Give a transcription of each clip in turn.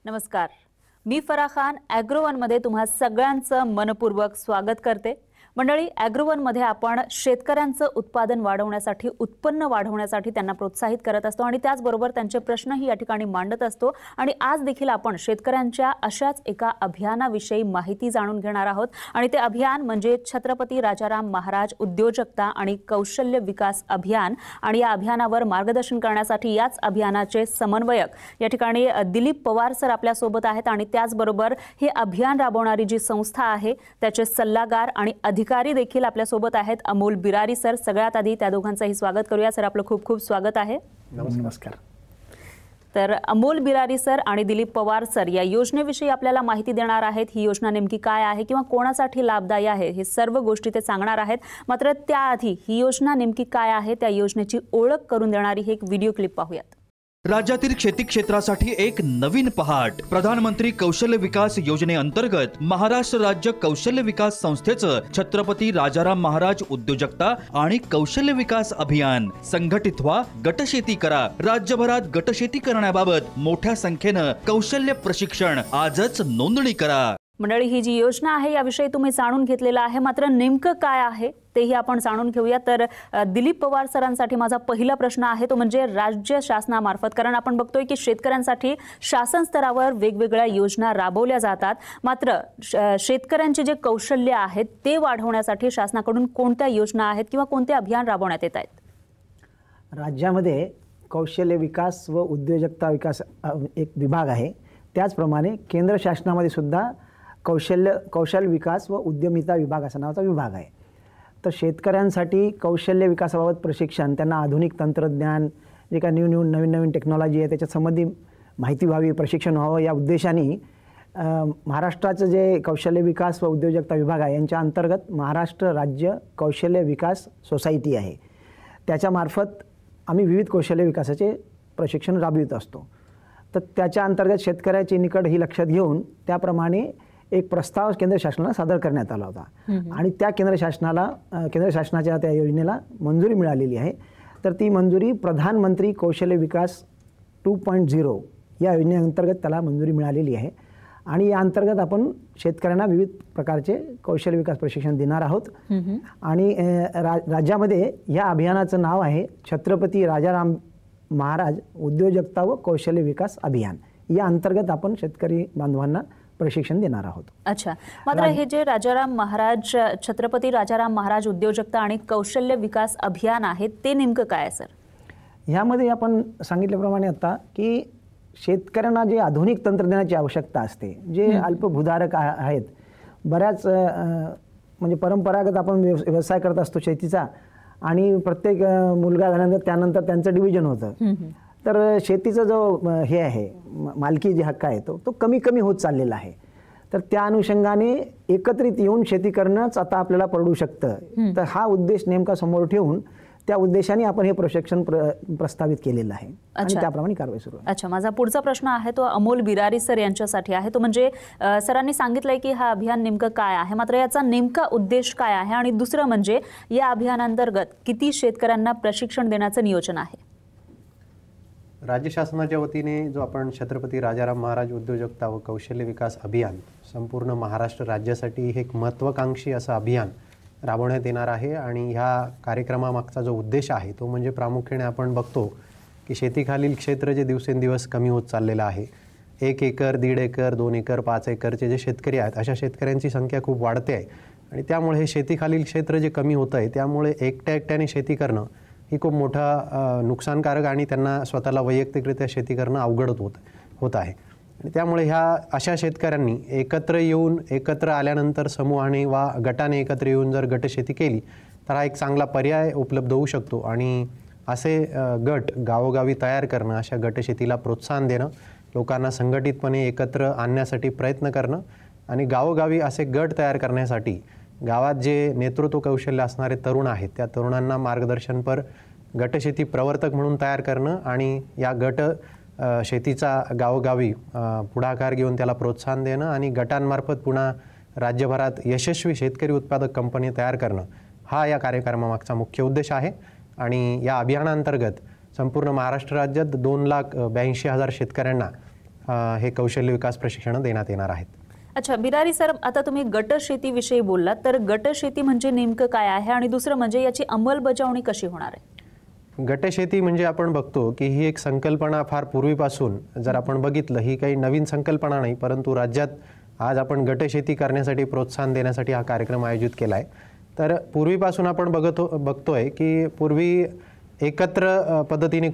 नमस्कार, मी फराह खान ॲग्रोवनमध्ये तुम्हा सगळ्यांचं मनपूर्वक स्वागत करते। मंडळी, ॲग्रोवनमध्ये आपण शेतकऱ्यांचं उत्पादन वाढवण्यासाठी, उत्पन्न वाढवण्यासाठी त्यांना प्रोत्साहित करत असतो आणि त्याचबरोबर त्यांचे प्रश्नही या ठिकाणी मांडत असतो। आणि आज देखील आपण शेतकऱ्यांच्या अशाच एका अभियानाविषयी माहिती जाणून घेणार आहोत आणि ते अभियान म्हणजे छत्रपती राजाराम महाराज उद्योजकता आणि कौशल्य विकास अभियान। आणि या अभियानावर मार्गदर्शन करण्यासाठी याच अभियानाचे समन्वयक या ठिकाणी दिलीप पवार सर आपल्या सोबत आहेत आणि त्याचबरोबर हे अभियान राबवणारी जी संस्था आहे त्याचे सल्लागार आणि अधिकारी देखील आपल्या सोबत आहेत अमोल बिरारी सर। सगळ्यात आधी त्या दोघांचंही स्वागत करूया सर, आपलं खूप खूप स्वागत आहे। नमस्कार। तर अमोल बिरारी सर आणि दिलीप पवार सर या योजनेविषयी आपल्याला माहिती देणार आहेत। ही योजना नेमकी काय आहे किंवा कोणासाठी लाभदायी आहे हे सर्व गोष्टी ते सांगणार आहेत। मात्र त्याआधी ही योजना नेमकी काय आहे त्या योजनेची ओळख करून देणारी ही एक व्हिडिओ क्लिप पाहूयात। राज्यातील शेती क्षेत्रासाठी एक नवीन पहाट। प्रधानमंत्री कौशल्य विकास योजनेअंतर्गत महाराष्ट्र राज्य कौशल्य विकास संस्थेचं छत्रपती राजाराम महाराज उद्योजकता आणि कौशल्य विकास अभियान। संघटित व्हा, गटशेती करा। राज्यभरात गटशेती करण्याबाबत मोठ्या संख्येनं कौशल्य प्रशिक्षण आजच नोंदणी करा। मंडळी, ही जी योजना आहे याविषयी तुम्ही जाणून घेतलेला आहे, मात्र नेमकं काय आहे तेही आपण जाणून घेऊया। तर दिलीप पवार सरांसाठी माझा पहिला प्रश्न आहे तो म्हणजे राज्य शासनामार्फत, कारण आपण बघतोय की शेतकऱ्यांसाठी शासन स्तरावर वेगवेगळ्या योजना राबवल्या जातात, मात्र शेतकऱ्यांचे जे कौशल्य आहेत ते वाढवण्यासाठी शासनाकडून कोणत्या योजना आहेत किंवा कोणते अभियान राबवण्यात येत आहेत? राज्यामध्ये कौशल्य विकास व उद्योजकता विकास एक विभाग आहे, त्याचप्रमाणे केंद्र शासनामध्ये सुद्धा कौशल्य विकास व उद्यमिता विभाग असा नावाचा विभाग आहे। तर शेतकऱ्यांसाठी कौशल्य विकासाबाबत प्रशिक्षण, त्यांना आधुनिक तंत्रज्ञान, जे काही नवीन टेक्नॉलॉजी आहे त्याच्या संबंधी माहिती व्हावी, प्रशिक्षण व्हावं या उद्देशाने महाराष्ट्राचं जे कौशल्य विकास व उद्योजकता विभाग आहे यांच्या अंतर्गत महाराष्ट्र राज्य कौशल्य विकास सोसायटी आहे, त्याच्यामार्फत आम्ही विविध कौशल्य विकासाचे प्रशिक्षण राबवित असतो। तर त्याच्या अंतर्गत शेतकऱ्याची निकड ही लक्षात घेऊन त्याप्रमाणे एक प्रस्ताव केंद्र शासनाला सादर करण्यात आला होता आणि त्या केंद्र शासनाच्या त्या योजनेला मंजुरी मिळालेली आहे। तर ती मंजुरी प्रधानमंत्री कौशल्य विकास 2.0 या योजनेअंतर्गत त्याला मंजुरी मिळालेली आहे आणि या अंतर्गत आपण शेतकऱ्यांना विविध प्रकारचे कौशल्य विकास प्रशिक्षण देणार आहोत। आणि राज्यामध्ये या अभियानाचं नाव आहे छत्रपती राजाराम महाराज उद्योजकता व कौशल्य विकास अभियान। या अंतर्गत आपण शेतकरी बांधवांना प्रशिक्षण देणार आहोत। अच्छा, मात्र हे जे छत्रपती राजाराम महाराज उद्योजकता आणि कौशल्य विकास अभियान आहे ते नेमकं काय आहे सर? यामध्ये आपण सांगितल्याप्रमाणे आता की शेतकऱ्यांना जे आधुनिक तंत्रज्ञानाची आवश्यकता असते, जे अल्पभूधारक आहेत, बऱ्याच म्हणजे परंपरागत आपण व्यवसाय करत असतो शेतीचा आणि प्रत्येक मुलगा झाल्यानंतर त्यानंतर त्यांचं डिव्हिजन होतं। तर शेतीचा जो हे आहे मालकी जे हक्क आहे तो कमी कमी होत चाललेला आहे। तर त्या अनुषंगाने एकत्रित येऊन शेती करणंच आता आपल्याला परवडू शकतं। तर हा उद्देश नेमका समोर ठेवून त्या उद्देशाने आपण हे प्रशिक्षण प्रस्तावित केलेलं आहे आणि त्याप्रमाणे कारवाई सुरू आहे। अच्छा, माझा पुढचा प्रश्न आहे तो अमोल बिरारी सर यांच्यासाठी आहे। तो म्हणजे सरांनी सांगितलंय की हा अभियान नेमकं काय आहे, मात्र याचा नेमका उद्देश काय आहे आणि दुसरं म्हणजे या अभियानांतर्गत किती शेतकऱ्यांना प्रशिक्षण देण्याचं नियोजन आहे? राज्य शासनाच्या वतीने जो आपण छत्रपती राजाराम महाराज उद्योजकता व कौशल्य विकास अभियान संपूर्ण महाराष्ट्र राज्यासाठी हे एक महत्त्वाकांक्षी असं अभियान राबवण्यात येणार आहे। आणि ह्या कार्यक्रमामागचा जो उद्देश आहे तो म्हणजे प्रामुख्याने आपण बघतो की शेतीखालील क्षेत्र जे दिवसेंदिवस कमी होत चाललेलं आहे। 1 एकर, 1.5 एकर, 2 एकर, 5 एकरचे जे शेतकरी आहेत अशा शेतकऱ्यांची संख्या खूप वाढते आहे आणि त्यामुळे हे शेतीखालील क्षेत्र जे कमी होतं आहे त्यामुळे एकट्याने शेती करणं ही खूप मोठा नुकसानकारक आणि त्यांना स्वतःला वैयक्तिकरित्या शेती करणं अवघड होत आहे। आणि त्यामुळे ह्या अशा शेतकऱ्यांनी एकत्र आल्यानंतर समूहाने वा गटाने एकत्र येऊन जर गटशेती केली तर हा एक चांगला पर्याय उपलब्ध होऊ शकतो। आणि असे गट गावोगावी तयार करणं, अशा गटशेतीला प्रोत्साहन देणं, लोकांना संघटितपणे एकत्र आणण्यासाठी प्रयत्न करणं आणि गावोगावी असे गट तयार करण्यासाठी गावात जे नेतृत्व कौशल्य असणारे तरुण आहेत त्या तरुणांना मार्गदर्शनपर गटशेती प्रवर्तक म्हणून तयार करणं आणि या गट शेतीचा गावोगावी पुढाकार घेऊन त्याला प्रोत्साहन देणं आणि गटांमार्फत पुन्हा राज्यभरात यशस्वी शेतकरी उत्पादक कंपनी तयार करणं हा या कार्यक्रमामागचा मुख्य उद्देश आहे। आणि या अभियानांतर्गत संपूर्ण महाराष्ट्र राज्यात 2,82,000 शेतकऱ्यांना हे कौशल्य विकास प्रशिक्षण देण्यात येणार आहेत. अच्छा, बिरारी सर, आता तुम्ही गट शेतीविषयी बोललात, तर गट शेती म्हणजे नेमकं काय आहे आणि दुसरं म्हणजे याची अंमलबजावणी कशी होणार आहे? गटशेती म्हणजे आपण बघतो की ही एक संकल्पना फार पूर्वीपासून जर आपण बघितलं, ही काही नवीन संकल्पना नाही, परंतु राज्यात आज आपण गटशेती करण्यासाठी प्रोत्साहन देण्यासाठी हा कार्यक्रम आयोजित केला आहे. तर पूर्वीपासून आपण बघतोय की पूर्वी एकत्र पद्धतीने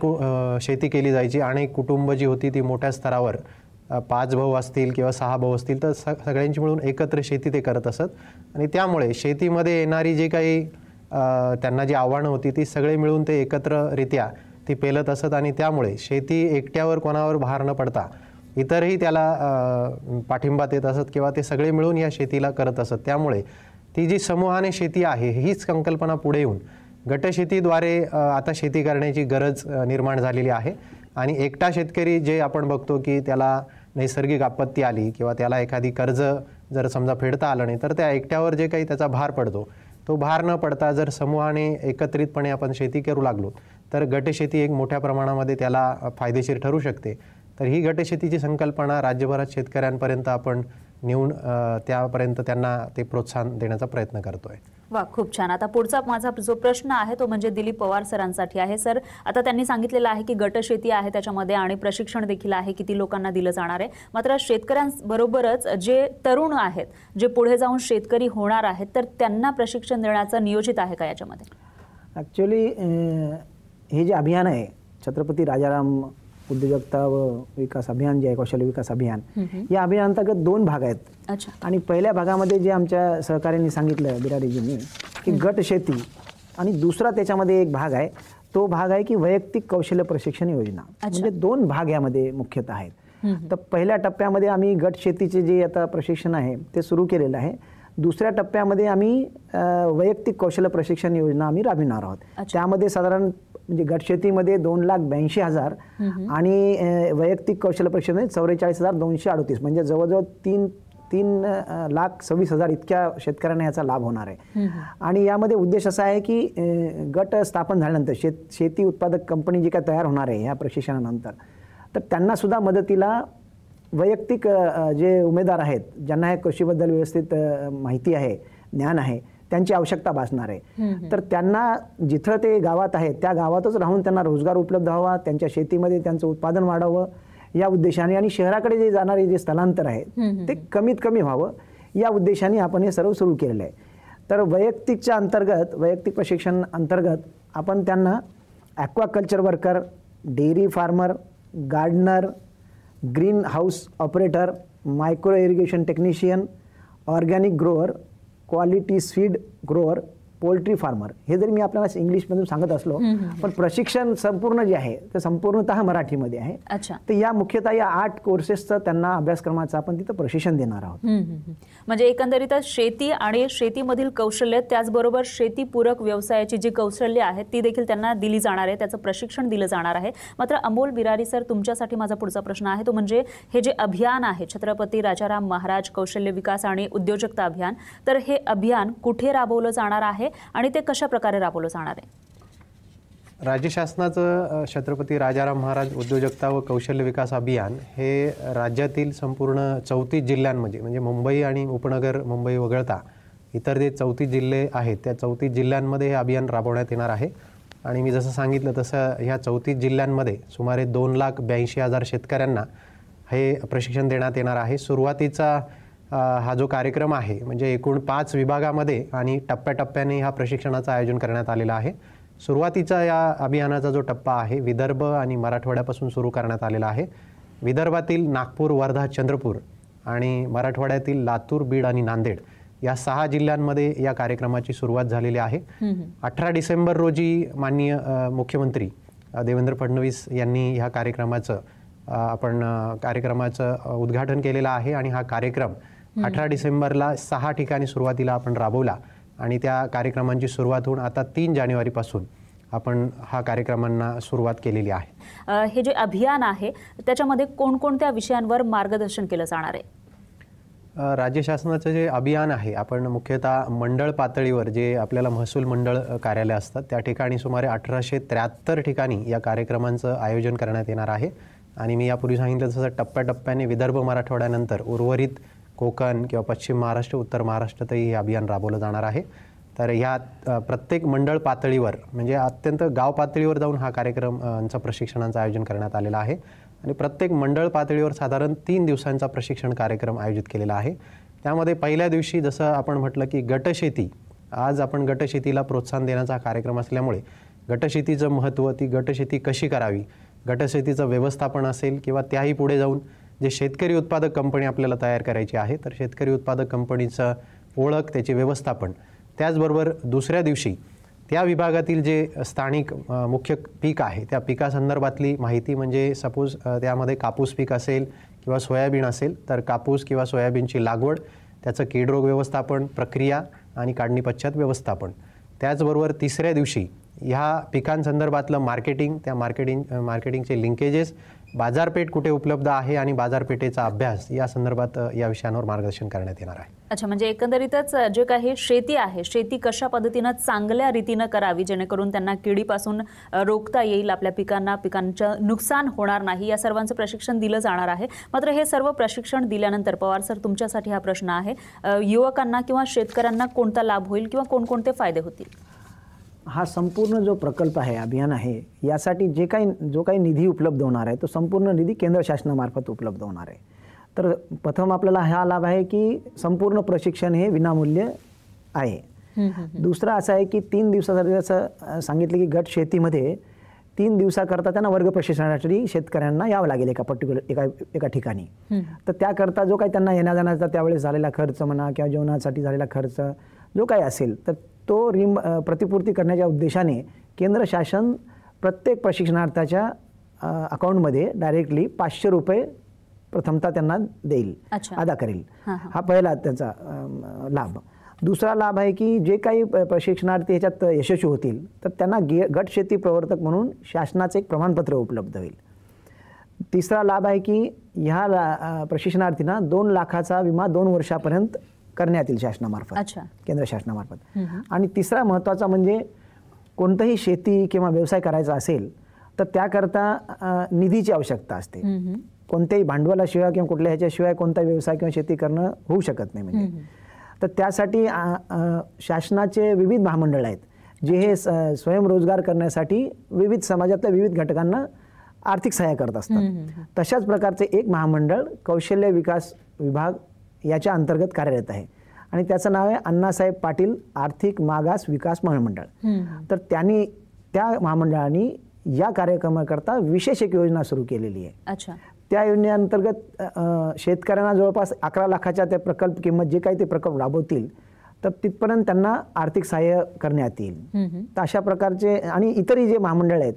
शेती केली जायची. अनेक कुटुंब जी होती ती मोठ्या स्तरावर 5 भाऊ असतील किंवा 6 भाऊ असतील तर सगळ्यांची मिळून एकत्र शेती ते करत असत. आणि त्यामुळे शेतीमध्ये येणारी जी काही त्यांना जी आव्हानं होती ती सगळे मिळून ते एकत्ररित्या ती पेलत असत. आणि त्यामुळे शेती एकट्यावर कोणावर भार न पडता इतरही त्याला पाठिंबा देत असत किंवा ते सगळे मिळून या शेतीला करत असत. त्यामुळे ती जी समूहाने शेती आहे हीच संकल्पना पुढे येऊन गटशेतीद्वारे आता शेती करण्याची गरज निर्माण झालेली आहे. आणि एकटा शेतकरी जे आपण बघतो की त्याला नैसर्गिक आपत्ती आली किंवा त्याला एखादी कर्ज जर समजा फेडता आलं नाही तर त्या एकट्यावर जे काही त्याचा भार पडतो तो भार न पडता जर समूहाने एकत्रितपणे आपण शेती करू लागलो तर गटशेती एक मोठ्या प्रमाणामध्ये त्याला फायदेशीर ठरू शकते. तर ही गटशेतीची संकल्पना राज्यभरात शेतकऱ्यांपर्यंत आपण नेऊन त्यापर्यंत त्यांना ते प्रोत्साहन देण्याचा प्रयत्न करतोय. वा, खूप छान. आता पुढचा माझा जो प्रश्न आहे तो म्हणजे दिलीप पवार सरांसाठी आहे. सर, आता त्यांनी सांगितलेलं आहे की गटशेती आहे त्याच्यामध्ये आणि प्रशिक्षण देखील आहे, किती लोकांना दिलं जाणार आहे. मात्र शेतकऱ्यांबरोबरच जे तरुण आहेत, जे पुढे जाऊन शेतकरी होणार आहेत, तर त्यांना प्रशिक्षण देण्याचं नियोजित आहे का याच्यामध्ये? ॲक्च्युली हे जे अभियान आहे छत्रपती राजाराम उद्योजकता व विकास अभियान जे आहे, कौशल्य विकास अभियान, या अभियानांतर्गत 2 भाग आहेत. अच्छा. आणि पहिल्या भागामध्ये जे आमच्या सहकार्यांनी सांगितलं बिरारीजींनी की गट शेती, आणि दुसरा त्याच्यामध्ये एक भाग आहे, तो भाग आहे की वैयक्तिक कौशल्य प्रशिक्षण योजना. म्हणजे 2 भाग यामध्ये मुख्यतः आहेत. तर पहिल्या टप्प्यामध्ये आम्ही गट शेतीचे जे आता प्रशिक्षण आहे ते सुरू केलेलं आहे. दुसऱ्या टप्प्यामध्ये आम्ही वैयक्तिक कौशल्य प्रशिक्षण योजना आम्ही राबविणार आहोत. त्यामध्ये साधारण म्हणजे गटशेतीमध्ये 2,82,000 आणि वैयक्तिक कौशल्य प्रशिक्षण 44,238, म्हणजे जवळजवळ 3,26,000 इतक्या शेतकऱ्यांना याचा लाभ होणार आहे. आणि यामध्ये उद्देश असा आहे की गट स्थापन झाल्यानंतर शेती उत्पादक कंपनी जी काय तयार होणार आहे ह्या प्रशिक्षणानंतर, तर त्यांना सुद्धा मदतीला वैयक्तिक जे उमेदवार आहेत ज्यांना ह्या कृषीबद्दल व्यवस्थित माहिती आहे, ज्ञान आहे, त्यांची आवश्यकता भासणार आहे. तर त्यांना जिथं ते गावात आहेत त्या गावातच राहून त्यांना रोजगार उपलब्ध व्हावा, त्यांच्या शेतीमध्ये त्यांचं उत्पादन वाढावं या उद्देशाने, आणि शहराकडे जे जाणारे जे स्थलांतर आहे ते कमीत कमी व्हावं या उद्देशाने आपण हे सर्व सुरू केलेलं आहे. तर वैयक्तिकच्या अंतर्गत, वैयक्तिक प्रशिक्षण अंतर्गत आपण त्यांना aquaculture worker, dairy farmer, gardener, green house operator, micro irrigation technician, organic grower, quality seed grower, poultry farmer, हे जरी मी आपल्याला इंग्लिशमधून सांगत असलो पण प्रशिक्षण संपूर्ण जे आहे ते संपूर्णतः मराठीमध्ये आहे. अच्छा. तर या मुख्यतः या 8 कोर्सेसचं त्यांना अभ्यासक्रमाचं आपण तिथं प्रशिक्षण देणार आहोत. म्हणजे एकंदरीतच शेती आणि शेतीमधील कौशल्य, त्याचबरोबर शेतीपूरक व्यवसायाची जी कौशल्य आहेत ती देखील त्यांना दिली जाणार आहे, त्याचं प्रशिक्षण दिलं जाणार आहे. मात्र अमोल बिरारी सर, तुमच्यासाठी माझा पुढचा प्रश्न आहे तो म्हणजे हे जे अभियान आहे छत्रपती राजाराम महाराज कौशल्य विकास आणि उद्योजकता अभियान, तर हे अभियान कुठे राबवलं जाणार आहे आणि ते कशा प्रकारे राबवलं जाणार आहे? राज्य शासनाचं छत्रपती राजाराम महाराज उद्योजकता व कौशल्य विकास अभियान हे राज्यातील संपूर्ण 34 जिल्ह्यांमध्ये, म्हणजे मुंबई आणि उपनगर मुंबई वगळता इतर जे 34 जिल्हे आहेत त्या 34 जिल्ह्यांमध्ये हे अभियान राबवण्यात येणार आहे. आणि मी जसं सांगितलं तसं ह्या 34 जिल्ह्यांमध्ये सुमारे 2,82,000 शेतकऱ्यांना हे प्रशिक्षण देण्यात येणार आहे. सुरुवातीचा हा जो कार्यक्रम आहे म्हणजे एकूण 5 विभागामध्ये आणि टप्प्याटप्प्याने ह्या प्रशिक्षणाचं आयोजन करण्यात आलेलं आहे. सुरुवातीचा या अभियानाचा जो टप्पा आहे विदर्भ आणि मराठवाड्यापासून सुरू करण्यात आलेला आहे. विदर्भातील नागपूर, वर्धा, चंद्रपूर आणि मराठवाड्यातील लातूर, बीड आणि नांदेड या 6 जिल्ह्यांमध्ये या कार्यक्रमाची सुरुवात झालेली आहे. 18 डिसेंबर रोजी माननीय मुख्यमंत्री देवेंद्र फडणवीस यांनी ह्या कार्यक्रमाचं उद्घाटन केलेलं आहे. आणि हा कार्यक्रम 18 डिसेंबरला 6 ठिकाणी सुरुवातीला आपण राबवला आणि त्या कार्यक्रमांची सुरुवात होऊन आता 3 जानेवारीपासून आपण हा कार्यक्रमांना सुरुवात केलेली आहे. हे जे अभियान आहे त्याच्यामध्ये कोणकोणत्या विषयांवर मार्गदर्शन केलं जाणार आहे? राज्य शासनाचं जे अभियान आहे आपण मुख्यतः मंडळ पातळीवर जे आपल्याला महसूल मंडळ कार्यालय असतात त्या ठिकाणी सुमारे 1873 ठिकाणी या कार्यक्रमांचं आयोजन करण्यात येणार आहे. आणि मी यापूर्वी सांगितलं तसं टप्प्याटप्प्याने विदर्भ मराठवाड्यानंतर उर्वरित कोकण किंवा पश्चिम महाराष्ट्र, उत्तर महाराष्ट्रातही हे अभियान राबवलं जाणार आहे. तर ह्यात प्रत्येक मंडळ पातळीवर म्हणजे अत्यंत गाव पातळीवर जाऊन हा कार्यक्रमांचं प्रशिक्षणाचं आयोजन करण्यात आलेलं आहे आणि प्रत्येक मंडळ पातळीवर साधारण 3 दिवसांचा प्रशिक्षण कार्यक्रम आयोजित केलेला आहे. त्यामध्ये पहिल्या दिवशी जसं आपण म्हटलं की गटशेती, आज आपण गटशेतीला प्रोत्साहन देण्याचा कार्यक्रम असल्यामुळे गटशेतीचं महत्त्व, ती गटशेती कशी करावी, गटशेतीचं व्यवस्थापन असेल किंवा त्याही पुढे जाऊन जे शेतकरी उत्पादक कंपनी आपल्याला तयार करायची आहे तर शेतकरी उत्पादक कंपनीचं ओळख, त्याचे व्यवस्थापन, त्याचबरोबर दुसऱ्या दिवशी त्या विभागातील जे स्थानिक मुख्य पीक आहे त्या पिकासंदर्भातली माहिती, म्हणजे सपोज त्यामध्ये कापूस पीक असेल किंवा सोयाबीन असेल तर कापूस किंवा सोयाबीनची लागवड, त्याचं कीड रोग व्यवस्थापन, प्रक्रिया आणि काढणी पश्चात व्यवस्थापन. त्याचबरोबर तिसऱ्या दिवशी ह्या पिकांसंदर्भातलं मार्केटिंग, त्या मार्केटिंगचे लिंकेजेस, बाजारपेठ कुठे उपलब्ध आहे आणि बाजारपेठेचा अभ्यास या संदर्भात या विषयांवर मार्गदर्शन करण्यात येणार आहे. अच्छा, म्हणजे एकंदरीतच जे काही शेती आहे, शेती कशा पद्धतीनं चांगल्या रीतीनं करावी जेणेकरून त्यांना किडीपासून रोखता येईल, आपल्या पिकांचं नुकसान होणार नाही, या सर्वांचं प्रशिक्षण दिलं जाणार आहे. मात्र हे सर्व प्रशिक्षण दिल्यानंतर पवार सर, तुमच्यासाठी हा प्रश्न आहे, युवकांना किंवा शेतकऱ्यांना कोणता लाभ होईल किंवा कोणकोणते फायदे होतील? हा संपूर्ण जो प्रकल्प आहे, अभियान आहे, यासाठी जो काही निधी उपलब्ध होणार आहे तो संपूर्ण निधी केंद्र शासनामार्फत उपलब्ध होणार आहे. तर प्रथम आपल्याला हा लाभ आहे की संपूर्ण प्रशिक्षण हे विनामूल्य आहे. दुसरं असं आहे की 3 दिवसासाठी असं सांगितलं की गट शेतीमध्ये 3 दिवसाकरता त्यांना वर्ग प्रशिक्षणासाठी शेतकऱ्यांना यावं लागेल एका ठिकाणी. तर त्याकरता जो काही त्यांना येण्याजाण्याचा त्यावेळेस झालेला खर्च म्हणा किंवा जेवणासाठी झालेला खर्च जो काही असेल तर तो प्रतिपूर्ती करण्याच्या उद्देशाने केंद्र शासन प्रत्येक प्रशिक्षणार्थाच्या अकाउंटमध्ये डायरेक्टली 500 रुपये प्रथमतः त्यांना देईल, अदा करेल. हा पहिला त्यांचा लाभ. दुसरा लाभ आहे की जे काही प्रशिक्षणार्थी ह्याच्यात यशस्वी होतील तर त्यांना गट शेती प्रवर्तक म्हणून शासनाचे एक प्रमाणपत्र उपलब्ध होईल. तिसरा लाभ आहे की ह्या प्रशिक्षणार्थींना 2 लाखाचा विमा 2 वर्षापर्यंत करण्यात येईल शासनामार्फत, केंद्र शासनामार्फत. आणि तिसरा महत्त्वाचा म्हणजे कोणतंही शेती किंवा व्यवसाय करायचा असेल तर त्याकरता निधीची आवश्यकता असते. कोणत्याही भांडवलाशिवाय किंवा कुठल्या ह्याच्याशिवाय कोणता व्यवसाय किंवा शेती करणं होऊ शकत नाही. म्हणजे तर त्यासाठी शासनाचे विविध महामंडळ आहेत जे हे स्वयंरोजगार करण्यासाठी विविध समाजातल्या विविध घटकांना आर्थिक सहाय्य करत असतात. तशाच प्रकारचे एक महामंडळ कौशल्य विकास विभाग याच्या अंतर्गत कार्यरत आहे आणि त्याचं नाव आहे अण्णासाहेब पाटील आर्थिक मागास विकास महामंडळ. तर त्या महामंडळाने या कार्यक्रमाकरता विशेष एक योजना सुरू केलेली आहे. त्या योजनेअंतर्गत शेतकऱ्यांना जवळपास 11 लाखाच्या त्या प्रकल्प किंमत जे काही ते प्रकल्प राबवतील तर तिथपर्यंत त्यांना आर्थिक सहाय्य करण्यात येईल. तर अशा प्रकारचे आणि इतरही जे महामंडळ आहेत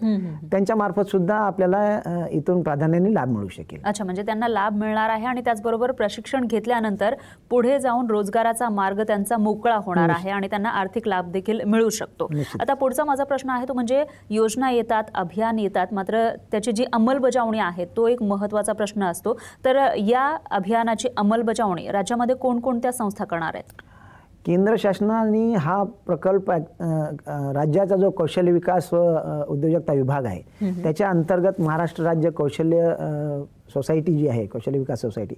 त्यांच्या मार्फत सुद्धा आपल्याला इथून प्राधान्याने लाभ मिळू शकेल. अच्छा, म्हणजे त्यांना लाभ मिळणार आहे आणि त्याचबरोबर प्रशिक्षण घेतल्यानंतर पुढे जाऊन रोजगाराचा मार्ग त्यांचा मोकळा होणार आहे आणि त्यांना आर्थिक लाभ देखील मिळू शकतो. आता पुढचा माझा प्रश्न आहे तो म्हणजे योजना येतात, अभियान येतात, मात्र त्याची जी अंमलबजावणी आहे तो एक महत्त्वाचा प्रश्न असतो. तर या अभियानाची अंमलबजावणी राज्यामध्ये कोणकोणत्या संस्था करणार आहेत? केंद्र शासनाने हा प्रकल्प राज्याचा जो कौशल्य विकास व उद्योजकता विभाग आहे त्याच्या अंतर्गत महाराष्ट्र राज्य कौशल्य सोसायटी जी आहे, कौशल्य विकास सोसायटी,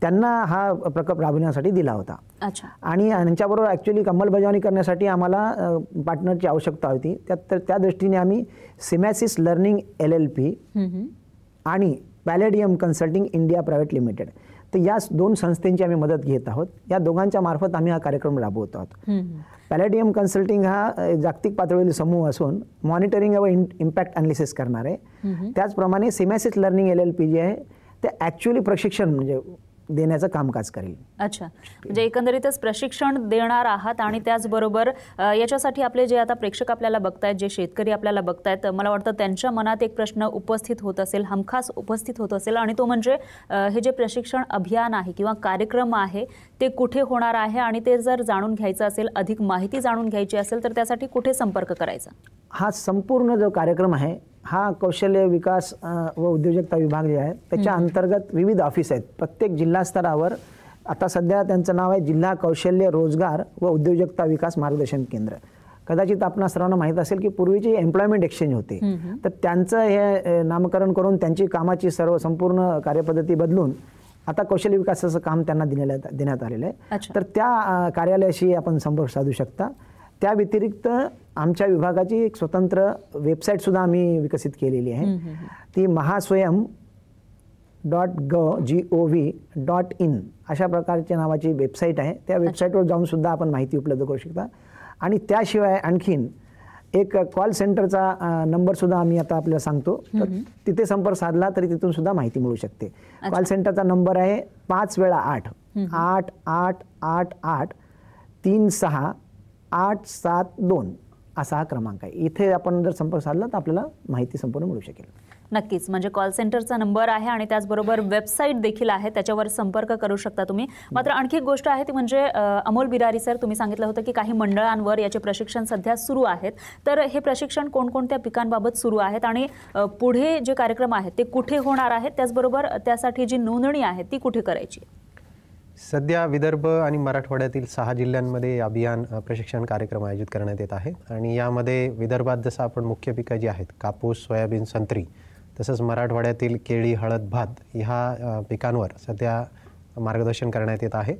त्यांना हा प्रकल्प राबविण्यासाठी दिला होता. आणि यांच्याबरोबर ॲक्च्युली अंमलबजावणी करण्यासाठी आम्हाला पार्टनरची आवश्यकता होती. त्या दृष्टीने आम्ही सिमॅसिस लर्निंग LLP आणि पॅलेडियम कन्सल्टिंग इंडिया प्रायव्हेट लिमिटेड, तर या 2 संस्थांची आम्ही मदत घेत आहोत. या दोघांच्या मार्फत आम्ही हा कार्यक्रम राबवत आहोत. पॅलेडियम कन्सल्टिंग हा जागतिक पातळीवरील समूह असून मॉनिटरिंग व इम्पॅक्ट अनालिसिस करणार आहे. त्याचप्रमाणे सिमॅसिस लर्निंग LLP जे आहे ते ॲक्च्युअली प्रशिक्षण म्हणजे देण्याचं कामकाज करेल. अच्छा, म्हणजे एकंदरीतच प्रशिक्षण देणार आहात आणि त्याचबरोबर याच्यासाठी आपले जे आता प्रेक्षक आपल्याला बघतायत, जे शेतकरी आपल्याला बघतायत, मला वाटतं त्यांच्या मनात एक प्रश्न उपस्थित होत असेल, हमखास उपस्थित होत असेल, आणि तो म्हणजे हे जे प्रशिक्षण अभियान आहे किंवा कार्यक्रम आहे ते कुठे होणार आहे आणि ते जर जाणून घ्यायचं असेल, अधिक माहिती जाणून घ्यायची असेल तर त्यासाठी कुठे संपर्क करायचा? हा संपूर्ण जो कार्यक्रम आहे हा कौशल्य विकास व उद्योजकता विभाग जे आहे त्याच्या अंतर्गत विविध ऑफिस आहेत. प्रत्येक जिल्हा स्तरावर आता सध्या त्यांचं नाव आहे जिल्हा कौशल्य रोजगार व उद्योजकता विकास मार्गदर्शन केंद्र. कदाचित आपणा सर्वांना माहीत असेल की पूर्वीचे एम्प्लॉयमेंट एक्सचेंज होते, तर त्यांचं हे नामकरण करून त्यांची कामाची संपूर्ण कार्यपद्धती बदलून आता कौशल्य विकासाचं काम त्यांना देण्यात आलेलं आहे. तर त्या कार्यालयाशी आपण संपर्क साधू शकता. त्या व्यतिरिक्त आमच्या विभागाची एक स्वतंत्र वेबसाईटसुद्धा आम्ही विकसित केलेली आहे. ती mahaswayam.gov.in अशा प्रकारच्या नावाची वेबसाईट आहे. त्या वेबसाईटवर जाऊन सुद्धा आपण माहिती उपलब्ध करू शकता. आणि त्याशिवाय आणखीन एक कॉल सेंटरचा नंबरसुद्धा आम्ही आता आपल्याला सांगतो, तर तिथे संपर्क साधला तरी तिथून सुद्धा माहिती मिळू शकते. कॉल सेंटरचा नंबर आहे 5 वेळा 8 8888 36 असा हा क्रमांक आहे. इथे आपण जर संपर्क साधला तर आपल्याला माहिती संपूर्ण मिळू शकेल. नक्कीच, म्हणजे कॉल सेंटरचा नंबर आहे आणि त्याचबरोबर वेबसाईट देखील आहे, त्याच्यावर संपर्क करू शकता तुम्ही. मात्र आणखी एक गोष्ट आहे ती म्हणजे अमोल बिरारी सर, तुम्ही सांगितलं होतं की काही मंडळांवर याचे प्रशिक्षण सध्या सुरू आहेत. तर हे प्रशिक्षण कोणकोणत्या पिकांबाबत सुरू आहेत आणि पुढे जे कार्यक्रम आहेत ते कुठे होणार आहेत, त्याचबरोबर त्यासाठी जी नोंदणी आहे ती कुठे करायची? सध्या विदर्भ आणि मराठवाड्यातील 6 जिल्ह्यांमध्ये अभियान प्रशिक्षण कार्यक्रम आयोजित करण्यात येत आहे. आणि यामध्ये विदर्भात जसं आपण मुख्य पिकं जी आहेत कापूस, सोयाबीन, संत्री, तसंच मराठवाड्यातील केळी, हळद, भात ह्या पिकांवर सध्या मार्गदर्शन करण्यात येत आहे.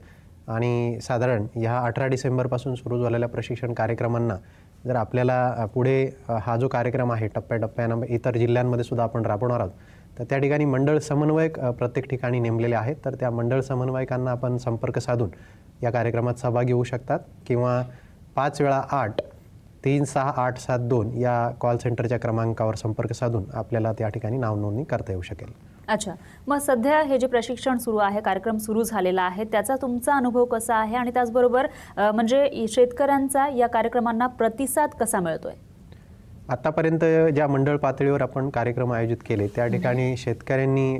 आणि साधारण ह्या 18 डिसेंबरपासून सुरू झालेल्या प्रशिक्षण कार्यक्रमांना जर आपल्याला पुढे हा जो कार्यक्रम आहे टप्प्याटप्प्यानं इतर जिल्ह्यांमध्ये सुद्धा आपण राबवणार आहोत, तर त्या ठिकाणी मंडळ समन्वयक प्रत्येक ठिकाणी नेमलेले आहेत. तर त्या मंडळ समन्वयकांना आपण संपर्क साधून या कार्यक्रमात सहभागी होऊ शकतात. किंवा 5 वेळा 8 36 या कॉल सेंटरच्या क्रमांकावर संपर्क साधून आपल्याला त्या ठिकाणी नाव नोंदणी करता येऊ शकेल. अच्छा, मग सध्या हे जे प्रशिक्षण सुरू आहे, कार्यक्रम सुरू झालेला आहे, त्याचा तुमचा अनुभव कसा आहे आणि त्याचबरोबर म्हणजे शेतकऱ्यांचा या कार्यक्रमांना प्रतिसाद कसा मिळतोय? आतापर्यंत ज्या मंडळ पातळीवर आपण कार्यक्रम आयोजित केले त्या ठिकाणी शेतकऱ्यांनी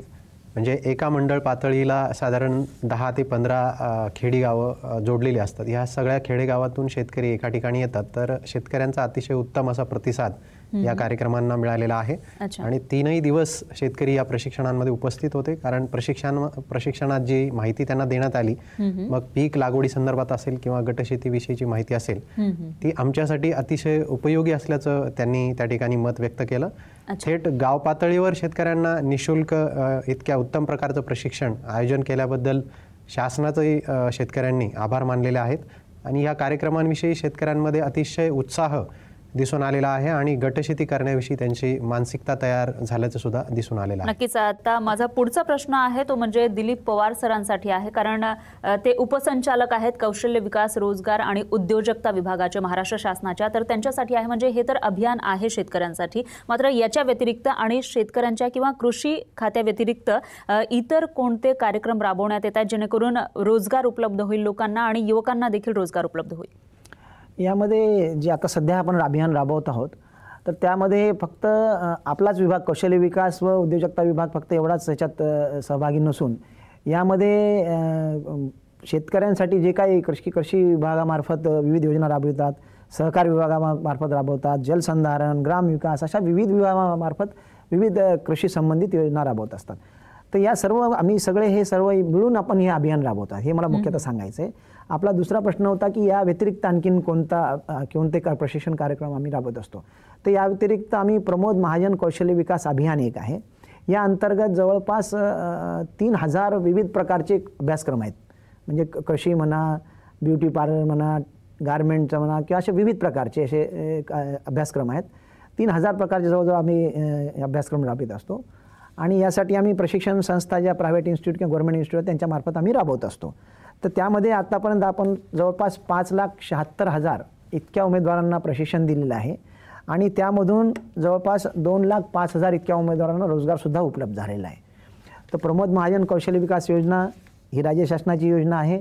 म्हणजे एका मंडळ पातळीला साधारण 10 ते 15 खेडेगावं जोडलेली असतात. ह्या सगळ्या खेडेगावातून शेतकरी एका ठिकाणी येतात. तर शेतकऱ्यांचा अतिशय उत्तम असा प्रतिसाद या कार्यक्रमांना मिळालेला आहे. आणि 3ही दिवस शेतकरी या प्रशिक्षणांमध्ये उपस्थित होते. कारण प्रशिक्षणात जी माहिती त्यांना देण्यात आली, मग पीक लागवडी संदर्भात असेल किंवा गटशेतीविषयीची माहिती असेल, ती आमच्यासाठी अतिशय उपयोगी असल्याचं त्यांनी त्या ठिकाणी मत व्यक्त केलं. थेट गाव पातळीवर शेतकऱ्यांना निशुल्क इतक्या उत्तम प्रकारचं प्रशिक्षण आयोजन केल्याबद्दल शासनाचंही शेतकऱ्यांनी आभार मानलेले आहेत. आणि या कार्यक्रमांविषयी शेतकऱ्यांमध्ये अतिशय उत्साह दिसून आलेला आहे आणि गटशेती करण्याविषयी त्यांची मानसिकता तयार झाल्याचं सुद्धा दिसून आलेलं आहे. नक्कीच. आता माझा पुढचा प्रश्न आहे तो म्हणजे दिलीप पवार सरांसाठी आहे, कारण ते उपसंचालक आहेत कौशल्य विकास, रोजगार आणि उद्योजकता विभागाचे महाराष्ट्र शासनाच्या. तर त्यांच्यासाठी आहे म्हणजे हे तर अभियान आहे शेतकऱ्यांसाठी, मात्र याच्या व्यतिरिक्त आणि शेतकऱ्यांच्या किंवा कृषी खात्या व्यतिरिक्त इतर कोणते कार्यक्रम राबवण्यात येतात जेणेकरून रोजगार उपलब्ध होईल लोकांना आणि युवकांना देखील रोजगार उपलब्ध होईल? यामध्ये जे आता सध्या आपण अभियान राबवत आहोत, तर त्यामध्ये फक्त आपलाच विभाग कौशल्य विकास व उद्योजकता विभाग फक्त एवढाच याच्यात सहभागी नसून यामध्ये शेतकऱ्यांसाठी जे काही कृषी विभागामार्फत विविध योजना राबवितात, सहकार विभागामार्फत राबवतात, जलसंधारण, ग्रामविकास अशा विविध विभागामार्फत विविध कृषी संबंधित योजना राबवत असतात. तर या सर्व आम्ही हे सर्व मिळून आपण हे अभियान राबवतात, हे मला मुख्यतः सांगायचं आहे. आपला दुसरा प्रश्न होता की या व्यतिरिक्त आणखीन कोणते प्रशिक्षण कार्यक्रम आम्ही राबवत असतो. तर या व्यतिरिक्त आम्ही प्रमोद महाजन कौशल्य विकास अभियान एक आहे. या अंतर्गत जवळपास 3000 विविध प्रकारचे अभ्यासक्रम आहेत. म्हणजे कृषी म्हणा, ब्युटी पार्लर म्हणा, गारमेंटचं म्हणा किंवा असे विविध प्रकारचे असे अभ्यासक्रम आहेत. 3000 प्रकारचे जवळजवळ आम्ही अभ्यासक्रम राबवित असतो. आणि यासाठी आम्ही प्रशिक्षण संस्था ज्या प्रायव्हेट इन्स्टिट्यूट किंवा गव्हर्नमेंट इन्स्टिट्यूट त्यांच्यामार्फत आम्ही राबवत असतो. तर त्यामध्ये आतापर्यंत आपण जवळपास 5,76,000 इतक्या उमेदवारांना प्रशिक्षण दिलेलं आहे. आणि त्यामधून जवळपास 2,05,000 इतक्या उमेदवारांना रोजगारसुद्धा उपलब्ध झालेला आहे. तर प्रमोद महाजन कौशल्य विकास योजना ही राज्य शासनाची योजना आहे.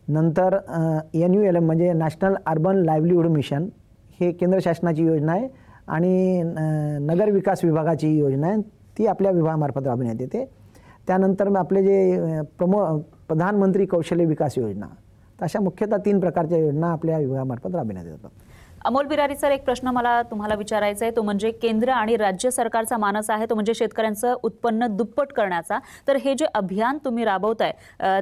नंतर NULM म्हणजे नॅशनल अर्बन लाईव्हलीहूड मिशन हे केंद्र शासनाची योजना आहे. आणि नगर विकास विभागाची योजना आहे, ती आपल्या विभागामार्फत राबविण्यात येते. त्यानंतर आपले जे प्रधानमंत्री कौशल्य विकास योजना, तर अशा मुख्यतः 3 प्रकारच्या योजना आपल्या विभागामार्फत राबविण्यात येतात. अमोल बिरारी सर, एक प्रश्न मला तुम्हाला विचारायचा आहे, तो म्हणजे केंद्र आणि राज्य सरकारचा मानस आहे तो म्हणजे शेतकऱ्यांचं उत्पन्न दुप्पट करण्याचा. तर हे जे अभियान तुम्ही राबवताय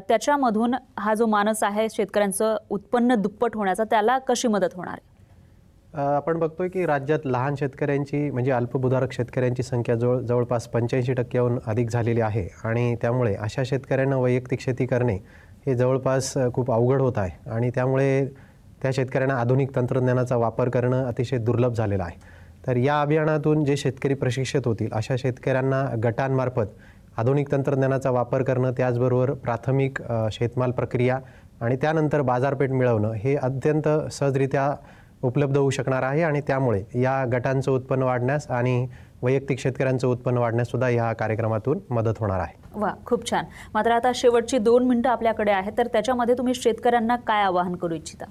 त्याच्यामधून हा जो मानस आहे शेतकऱ्यांचं उत्पन्न दुप्पट होण्याचा, त्याला कशी मदत होणार आहे? आपण बघतोय की राज्यात लहान शेतकऱ्यांची म्हणजे अल्पभूधारक शेतकऱ्यांची संख्या जवळपास 85% अधिक झालेली आहे आणि त्यामुळे अशा शेतकऱ्यांना वैयक्तिक शेती करणे हे जवळपास खूप अवघड होत आहे आणि त्यामुळे त्या शेतकऱ्यांना आधुनिक तंत्रज्ञानाचा वापर करणं अतिशय दुर्लभ झालेलं आहे. तर या अभियानातून जे शेतकरी प्रशिक्षित होतील अशा शेतकऱ्यांना गटांमार्फत आधुनिक तंत्रज्ञानाचा वापर करणं, त्याचबरोबर प्राथमिक शेतमाल प्रक्रिया आणि त्यानंतर बाजारपेठ मिळवणं हे अत्यंत सहजरित्या उपलब्ध होऊ शकणार आहे आणि त्यामुळे या गटांचं उत्पन्न वाढण्यास आणि वैयक्तिक शेतकऱ्यांचं उत्पन्न वाढण्यास सुद्धा या कार्यक्रमातून मदत होणार आहे. वा, खूप छान. मात्र आता शेवटची 2 मिनिटं आपल्याकडे आहेत, तर त्याच्यामध्ये तुम्ही शेतकऱ्यांना काय आवाहन करू इच्छिता?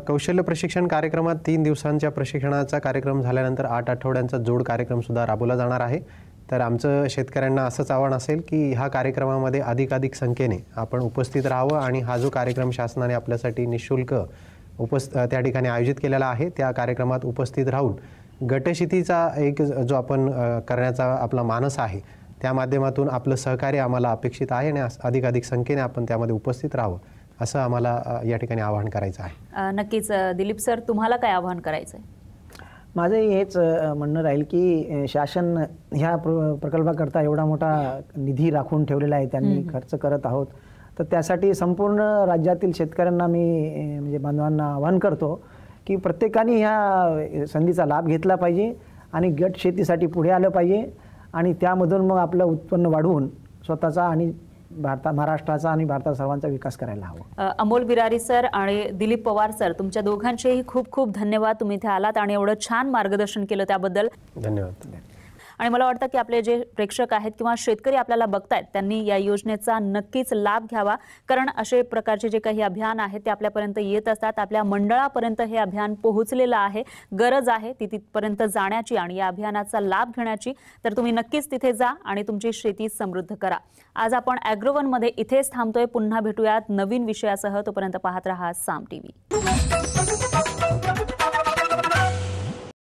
कौशल्य प्रशिक्षण कार्यक्रमात 3 दिवसांच्या प्रशिक्षणाचा कार्यक्रम झाल्यानंतर 8 आठवड्यांचा जोड कार्यक्रम सुद्धा राबवला जाणार आहे. तर आमचं शेतकऱ्यांना असंच आव्हान असेल की ह्या कार्यक्रमामध्ये अधिकाधिक संख्येने आपण उपस्थित राहावं आणि हा जो कार्यक्रम शासनाने आपल्यासाठी निःशुल्क त्या ठिकाणी आयोजित केलेला आहे त्या कार्यक्रमात उपस्थित राहून गटशेतीचा एक जो आपण करण्याचा आपला मानस आहे त्या माध्यमातून आपलं सहकार्य आम्हाला अपेक्षित आहे आणि अधिकाधिक संख्येने आपण त्यामध्ये उपस्थित राहावं असं आम्हाला या ठिकाणी आवाहन करायचं आहे. नक्कीच. दिलीप सर, तुम्हाला काय आवाहन करायचं आहे? माझंही हेच म्हणणं राहील की शासन ह्या प्रकल्पाकरता एवढा मोठा निधी राखून ठेवलेला आहे, त्यांनी खर्च करत आहोत. तर त्यासाठी संपूर्ण राज्यातील शेतकऱ्यांना मी म्हणजे बांधवांना आवाहन करतो की प्रत्येकाने ह्या संधीचा लाभ घेतला पाहिजे आणि गट शेतीसाठी पुढे आलं पाहिजे आणि त्यामधून मग आपलं उत्पन्न वाढवून स्वतःचा आणि महाराष्ट्राचा आणि भारतात सर्वांचा विकास करायला हवा. अमोल बिरारी सर आणि दिलीप पवार सर, तुमच्या दोघांचेही खूप खूप धन्यवाद. तुम्ही इथे आलात आणि एवढं छान मार्गदर्शन केलं त्याबद्दल धन्यवाद. आणि मला वाटतं की आपले जे प्रेक्षक आहेत किंवा शेतकरी आपल्याला बघतायत त्यांनी या योजनेचा नक्कीच लाभ घ्यावा, कारण असे प्रकारचे जे काही अभियान आहेत ते आपल्यापर्यंत येत असतात. आपल्या मंडळापर्यंत हे अभियान पोहोचलेलं आहे. गरज आहे ती तिथपर्यंत जाण्याची आणि या अभियानाचा लाभ घेण्याची. तर तुम्ही नक्कीच तिथे जा आणि तुमची शेती समृद्ध करा. आज आपण ॲग्रोवनमध्ये इथेच थांबतोय. पुन्हा भेटूयात नवीन विषयासह. तोपर्यंत पाहत रहा साम टीव्ही.